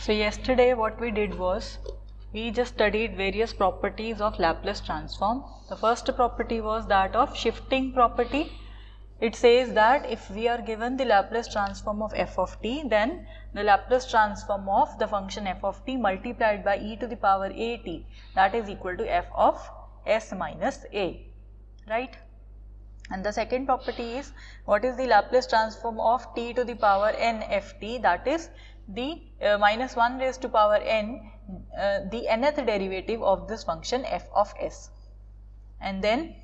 So yesterday what we did was we just studied various properties of Laplace transform. The first property was that of shifting property. It says that if we are given the Laplace transform of f of t, then the Laplace transform of the function f of t multiplied by e to the power at, that is equal to f of s minus a, right? And the second property is, what is the Laplace transform of t to the power n ft, that is the minus 1 raised to power n, the nth derivative of this function f of s. And then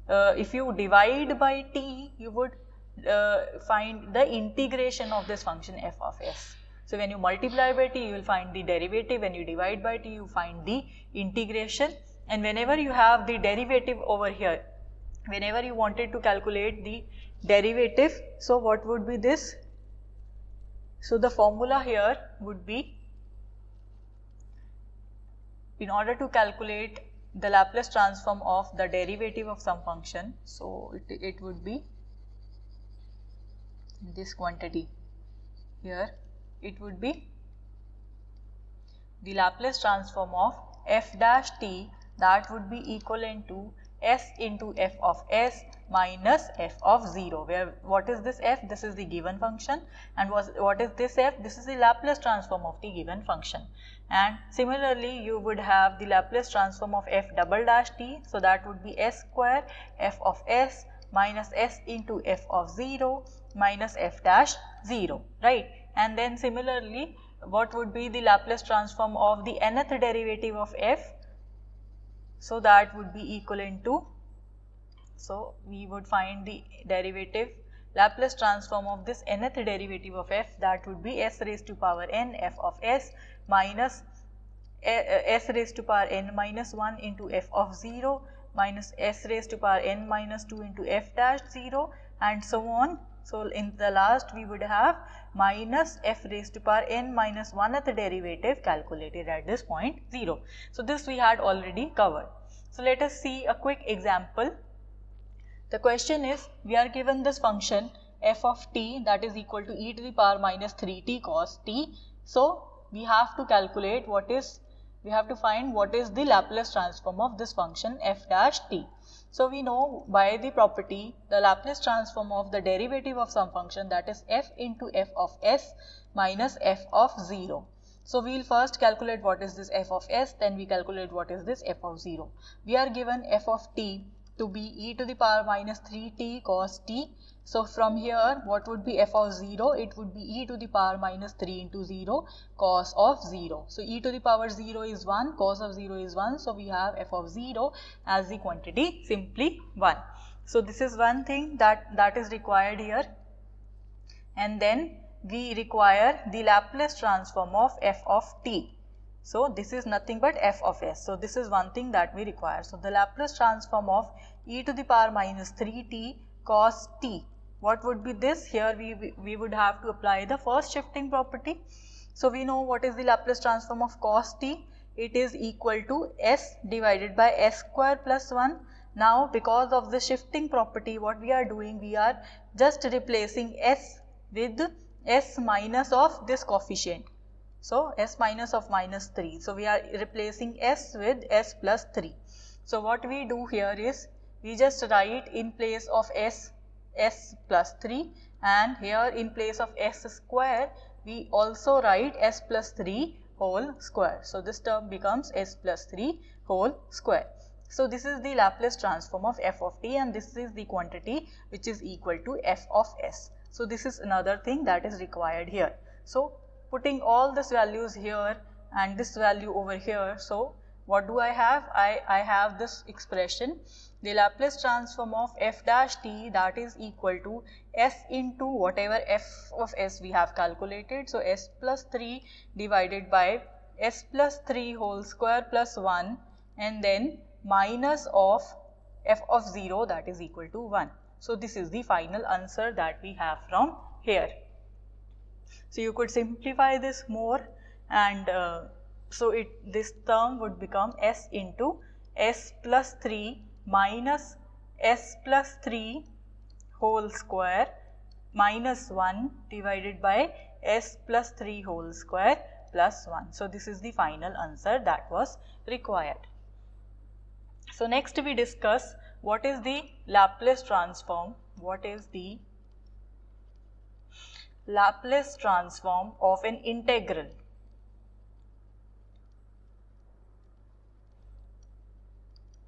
if you divide by t, you would find the integration of this function f of s. So when you multiply by t, you will find the derivative. When you divide by t, you find the integration. And whenever you have the derivative over here, whenever you wanted to calculate the derivative, so what would be this? So the formula here would be, in order to calculate the Laplace transform of the derivative of some function, so it would be this quantity here. It would be the Laplace transform of f dash t, that would be equivalent to s into f of s minus f of 0, where what is this f? This is the given function, and what is this f? This is the Laplace transform of the given function. And similarly you would have the Laplace transform of f double dash t, so that would be s square f of s minus s into f of 0 minus f dash 0, right? And then similarly, what would be the Laplace transform of the nth derivative of f? So that would be equivalent to, so we would find the derivative Laplace transform of this nth derivative of f, that would be s raised to power n f of s minus s raised to power n minus 1 into f of 0 minus s raised to power n minus 2 into f dash 0, and so on. So in the last we would have minus f raised to power n minus 1th derivative calculated at this point 0. So this we had already covered. So let us see a quick example. The question is, we are given this function f of t, that is equal to e to the power minus 3t cos t. So we have to calculate what is, we have to find what is the Laplace transform of this function f dash t. So we know by the property, the Laplace transform of the derivative of some function, that is f into f of s minus f of 0. So we will first calculate what is this f of s, then we calculate what is this f of 0. We are given f of t to be e to the power minus 3t cos t. So from here, what would be f of 0? It would be e to the power minus 3 into 0 cos of 0. So e to the power 0 is 1, cos of 0 is 1. So we have f of 0 as the quantity simply 1. So this is one thing that is required here. And then we require the Laplace transform of f of t. So this is nothing but f of s. So this is one thing that we require. So the Laplace transform of e to the power minus 3t cos t. What would be this? Here we would have to apply the first shifting property. So we know what is the Laplace transform of cos t. It is equal to s divided by s square plus 1. Now because of the shifting property, what we are doing, we are just replacing s with s minus of this coefficient. So s minus of minus 3. So we are replacing s with s plus 3. So what we do here is, we just write in place of s plus 3, and here in place of s square we also write s plus 3 whole square. So this term becomes s plus 3 whole square. So this is the Laplace transform of f of t, and this is the quantity which is equal to f of s. So this is another thing that is required here. So putting all these values here and this value over here, so what do I have? I have this expression, the Laplace transform of f dash t, that is equal to s into whatever f of s we have calculated. So s plus 3 divided by s plus 3 whole square plus 1, and then minus of f of 0, that is equal to 1. So this is the final answer that we have from here. So you could simplify this more, and so this term would become s into s plus 3 minus s plus 3 whole square minus 1 divided by s plus 3 whole square plus 1. So this is the final answer that was required. So next we discuss what is the Laplace transform. What is the Laplace transform of an integral?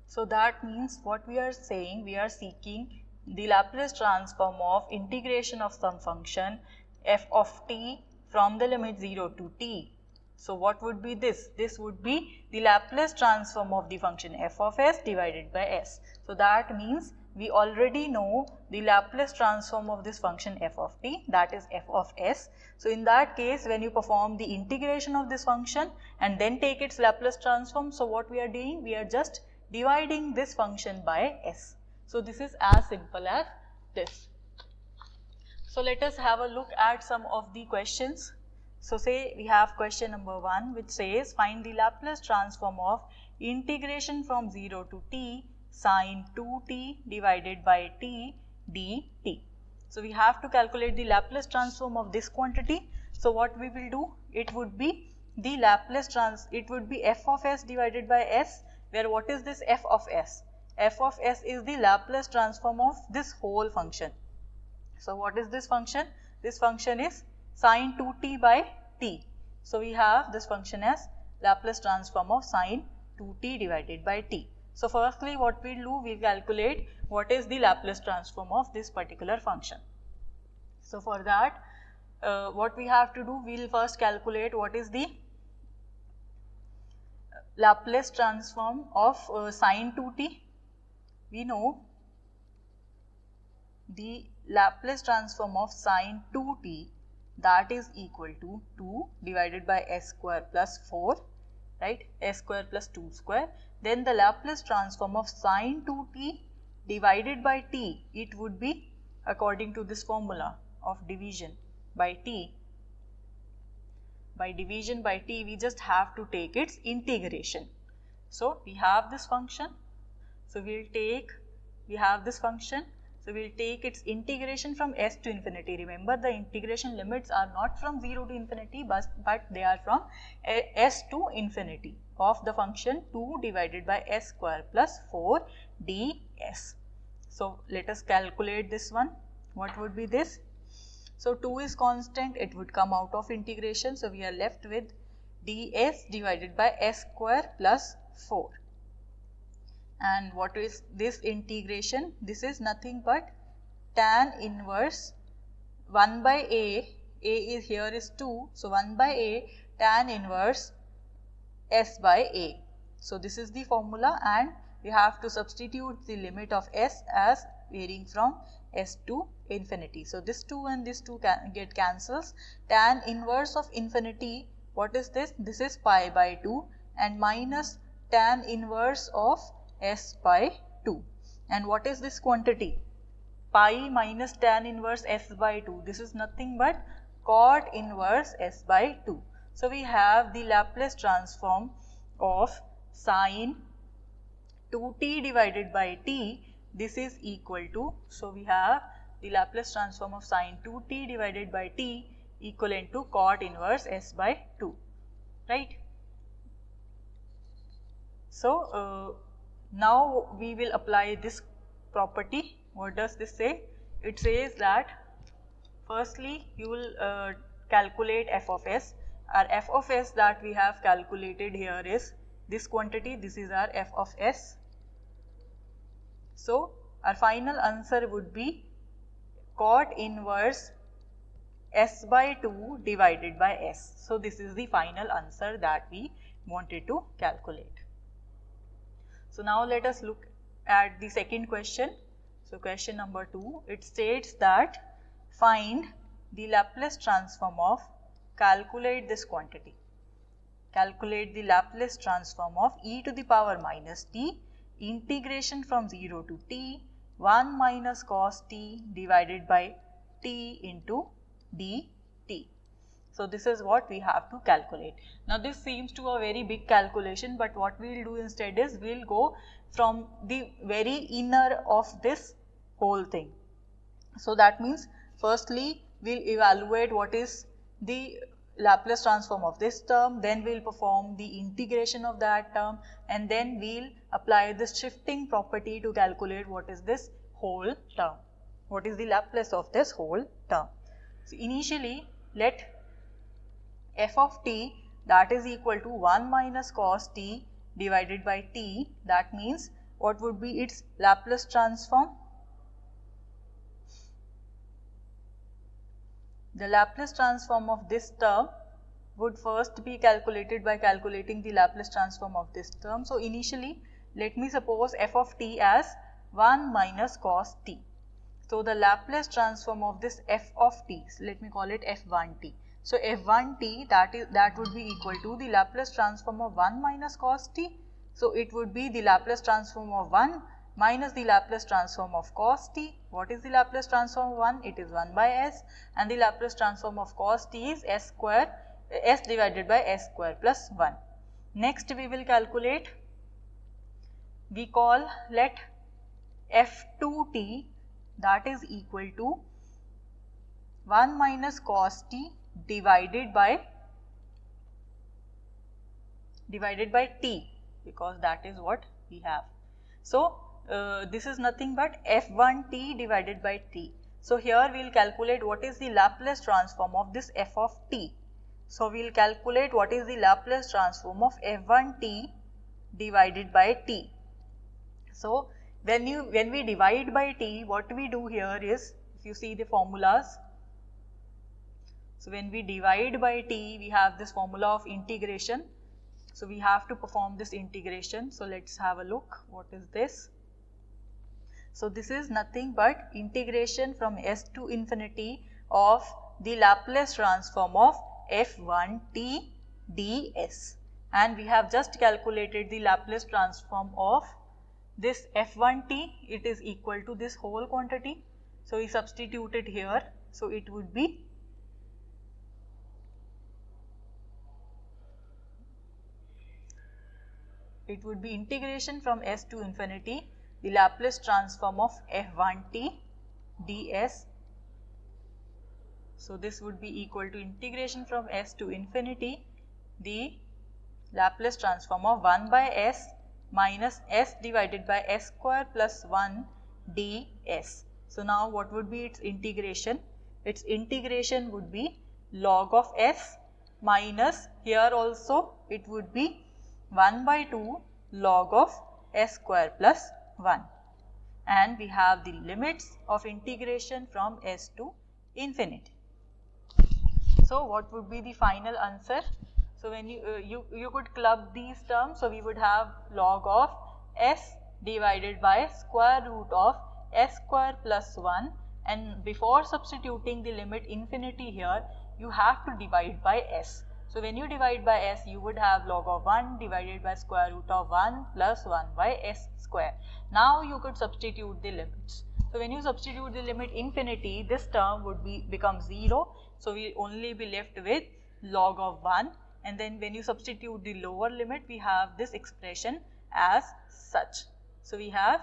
So that means what we are saying, we are seeking the Laplace transform of integration of some function f of t from the limit 0 to t. So what would be this? This would be the Laplace transform of the function f of s divided by s. So that means we already know the Laplace transform of this function f of t, that is f of s. So in that case, when you perform the integration of this function and then take its Laplace transform, so what we are doing? We are just dividing this function by s. So this is as simple as this. So let us have a look at some of the questions. So say we have question number 1, which says find the Laplace transform of integration from 0 to t sine 2t divided by t dt. So we have to calculate the Laplace transform of this quantity. So what we will do? It would be the it would be f of s divided by s, where what is this f of s? F of s is the Laplace transform of this whole function. So what is this function? This function is sine 2t by t. So we have this function as Laplace transform of sine 2t divided by t. So firstly what we do, we calculate what is the Laplace transform of this particular function. So for that what we have to do, we will first calculate what is the Laplace transform of sine 2t. We know the Laplace transform of sine 2t, that is equal to 2 divided by s square plus 4, right, s square plus 2 square. Then the Laplace transform of sine 2t divided by t, it would be according to this formula of division by t. By division by t, we just have to take its integration. So we have this function, so we have this function, so we will take its integration from s to infinity. Remember, the integration limits are not from 0 to infinity, but they are from s to infinity of the function 2 divided by s square plus 4 ds. So let us calculate this one. What would be this? So 2 is constant, it would come out of integration. So we are left with ds divided by s square plus 4. And what is this integration? This is nothing but tan inverse 1 by a is here is 2. So 1 by a tan inverse s by a. So this is the formula, and we have to substitute the limit of s as varying from s to infinity. So this 2 and this 2 get cancels. Tan inverse of infinity, what is this? This is pi by 2, and minus tan inverse of s by 2. And what is this quantity? Pi minus tan inverse s by 2. This is nothing but cot inverse s by 2. So we have the Laplace transform of sine 2t divided by t. This is equal to, so we have the Laplace transform of sine 2t divided by t equivalent to cot inverse s by 2, right? So now we will apply this property. What does this say? It says that firstly you will calculate f of s. Our f of s that we have calculated here is this quantity. This is our f of s. So our final answer would be cot inverse s by 2 divided by s. So this is the final answer that we wanted to calculate. So now let us look at the second question. So question number 2, it states that find the Laplace transform of, calculate this quantity. Calculate the Laplace transform of e to the power minus t integration from 0 to t 1 minus cos t divided by t into dt. So this is what we have to calculate. Now this seems to a very big calculation, but what we will do instead is we will go from the very inner of this whole thing. So that means firstly we will evaluate what is the Laplace transform of this term, then we'll perform the integration of that term, and then we'll apply this shifting property to calculate what is this whole term. What is the Laplace of this whole term? So initially, let f of t, that is equal to 1 minus cos t divided by t. That means what would be its Laplace transform? The Laplace transform of this term would first be calculated by calculating the Laplace transform of this term. So initially, let me suppose f of t as 1 minus cos t. So the Laplace transform of this f of t, so let me call it f1t. So f1t, that would be equal to the Laplace transform of 1 minus cos t. So it would be the Laplace transform of 1 minus the Laplace transform of cos t. What is the Laplace transform of 1? It is 1 by s, and the Laplace transform of cos t is s divided by s square plus 1. Next we will calculate, let f2t, that is equal to 1 minus cos t divided by t, because that is what we have. So this is nothing but f1t divided by t. So here we will calculate what is the Laplace transform of this f of t. So we will calculate what is the Laplace transform of f1t divided by t. So when we divide by t, what we do here is, if you see the formulas, so when we divide by t, we have this formula of integration. So we have to perform this integration. So let's have a look. What is this? So this is nothing but integration from s to infinity of the Laplace transform of f1t ds. And we have just calculated the Laplace transform of this f1t. It is equal to this whole quantity. So we substitute it here. So it would be integration from s to infinity the Laplace transform of f1t ds. So this would be equal to integration from s to infinity the Laplace transform of 1 by s minus s divided by s square plus 1 ds. So now what would be its integration? Its integration would be log of s minus, here also it would be 1 by 2 log of s square plus 1, and we have the limits of integration from s to infinity. So what would be the final answer? So when you could club these terms, so we would have log of s divided by square root of s square plus 1, and before substituting the limit infinity here, you have to divide by s. So when you divide by s, you would have log of 1 divided by square root of 1 plus 1 by s square. Now you could substitute the limits. So when you substitute the limit infinity, this term would become 0. So we will only be left with log of 1, and then when you substitute the lower limit, we have this expression as such. So we have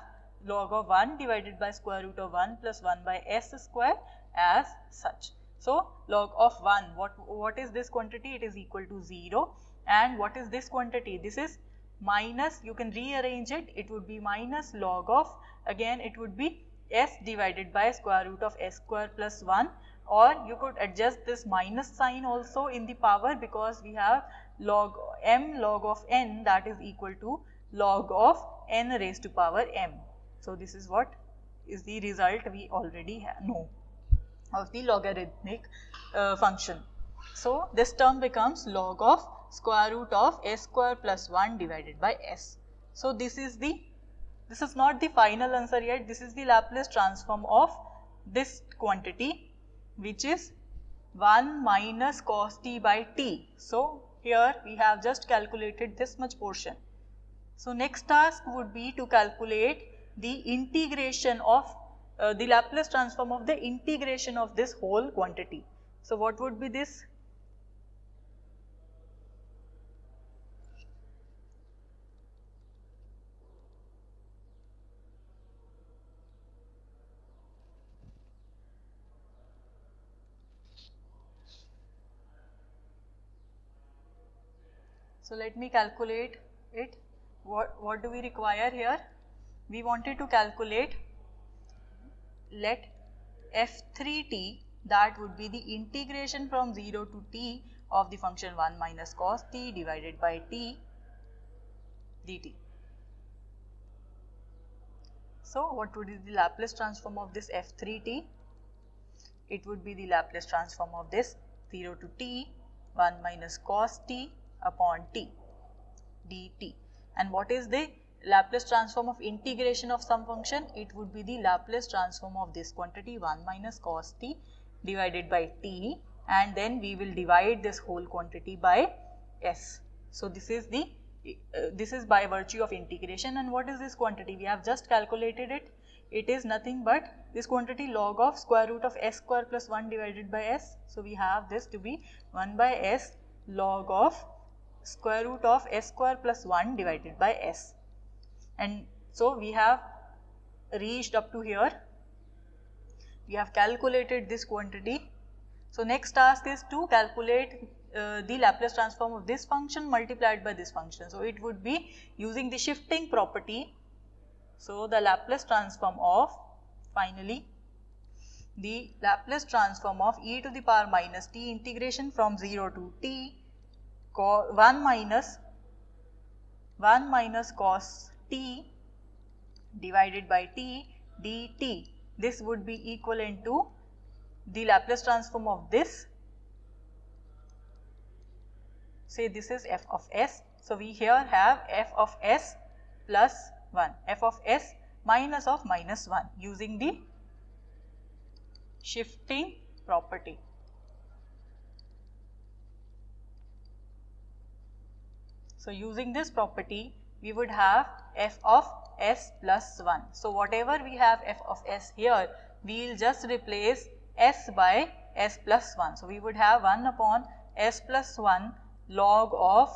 log of 1 divided by square root of 1 plus 1 by s square as such. So log of 1, what is this quantity? It is equal to 0. And what is this quantity? This is minus, you can rearrange it, it would be minus log of, again it would be s divided by square root of s square plus 1, or you could adjust this minus sign also in the power, because we have log of n, that is equal to log of n raised to power m. So this is what is the result we already know of the logarithmic function. So this term becomes log of square root of s square plus 1 divided by s. So this is not the final answer yet. This is the Laplace transform of this quantity, which is 1 minus cos t by t. So here we have just calculated this much portion. So next task would be to calculate the integration of the Laplace transform of the integration of this whole quantity. So what would be this? So let me calculate it. What do we require here? We wanted to calculate, let f3t, that would be the integration from 0 to t of the function 1 minus cos t divided by t dt. So what would be the Laplace transform of this f3t? It would be the Laplace transform of this 0 to t 1 minus cos t upon t dt. And what is the Laplace transform of integration of some function? It would be the Laplace transform of this quantity 1 minus cos t divided by t, and then we will divide this whole quantity by s. So this is by virtue of integration. And what is this quantity? We have just calculated it. It is nothing but this quantity log of square root of s square plus 1 divided by s. So we have this to be 1 by s log of square root of s square plus 1 divided by s. And so we have reached up to here. We have calculated this quantity. So next task is to calculate the Laplace transform of this function multiplied by this function. So it would be using the shifting property. So the Laplace transform of, finally, the Laplace transform of e to the power minus t integration from 0 to t 1 minus cos t divided by t dt. This would be equivalent to the Laplace transform of this. Say this is f of s. So we here have f of s plus 1, f of s minus of minus 1 using the shifting property. So using this property, we would have f of s plus 1. So whatever we have f of s here, we will just replace s by s plus 1. So we would have 1 upon s plus 1 log of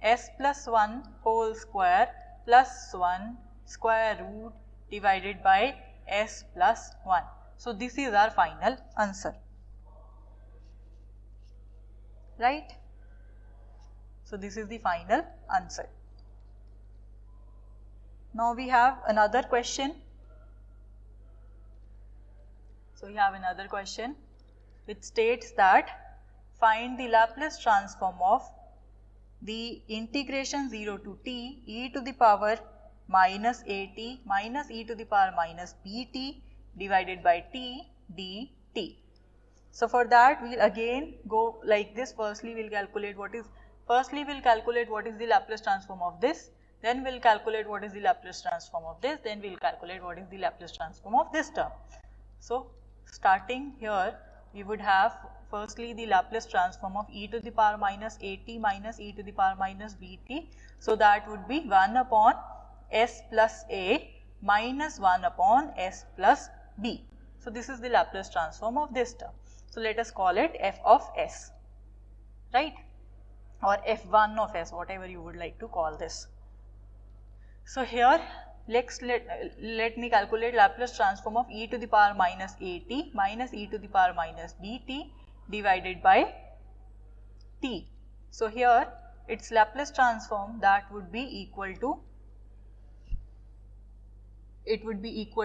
s plus 1 whole square plus 1 square root divided by s plus 1. So this is our final answer, right? So this is the final answer. Now we have another question. So we have another question which states that find the Laplace transform of the integration 0 to t e to the power minus at minus e to the power minus bt divided by t dt. So for that we will again go like this. Firstly we will calculate what is the Laplace transform of this, then we will calculate what is the Laplace transform of this, then we will calculate what is the Laplace transform of this term. So starting here, we would have firstly the Laplace transform of e to the power minus at minus e to the power minus bt. So that would be 1 upon s plus a minus 1 upon s plus b. So this is the Laplace transform of this term. So let us call it f of s, right? Or f1 of s, whatever you would like to call this. So here let me calculate Laplace transform of e to the power minus at minus e to the power minus bt divided by t. So here its Laplace transform, that would be equal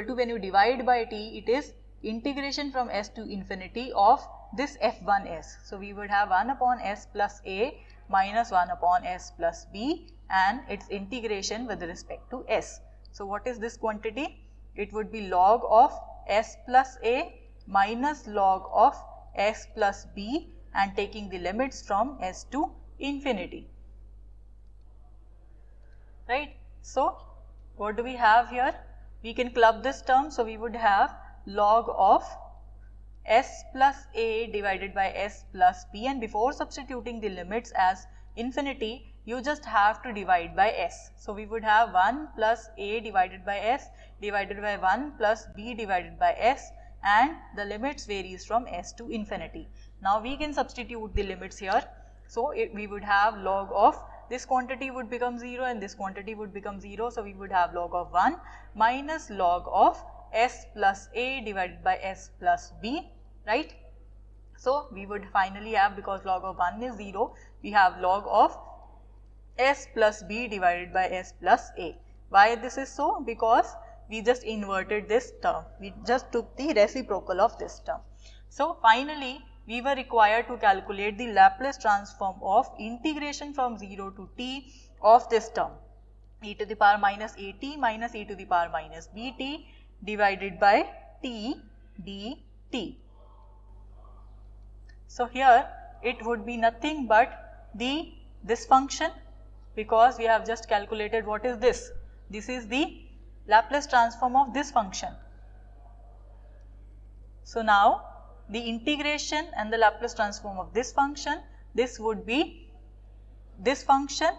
to, when you divide by t, it is integration from s to infinity of this f1s. So we would have 1 upon s plus a minus 1 upon s plus b and its integration with respect to s. So what is this quantity? It would be log of s plus a minus log of s plus b and taking the limits from s to infinity, right? So what do we have here? We can club this term. So we would have log of s plus a divided by s plus b, and before substituting the limits as infinity, you just have to divide by s. So we would have 1 plus a divided by s divided by 1 plus b divided by s, and the limits varies from s to infinity. Now we can substitute the limits here. So we would have log of this quantity would become 0 and this quantity would become 0. So we would have log of 1 minus log of s plus a divided by s plus b, right? So we would finally have, because log of 1 is 0, we have log of s plus b divided by s plus a. Why this is so? Because we just inverted this term. We just took the reciprocal of this term. So finally, we were required to calculate the Laplace transform of integration from 0 to t of this term, e to the power minus at minus e to the power minus bt divided by t dt. So here it would be nothing but this function, because we have just calculated what is this. This is the Laplace transform of this function. So now the integration and the Laplace transform of this function, this would be this function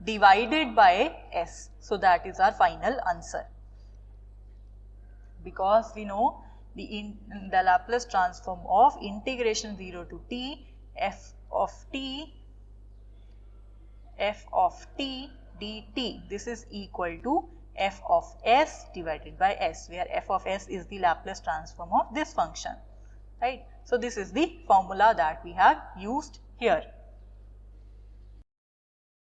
divided by s. So that is our final answer. Because we know the Laplace transform of integration 0 to t f of t dt, this is equal to f of s divided by s, where f of s is the Laplace transform of this function, right. So this is the formula that we have used here.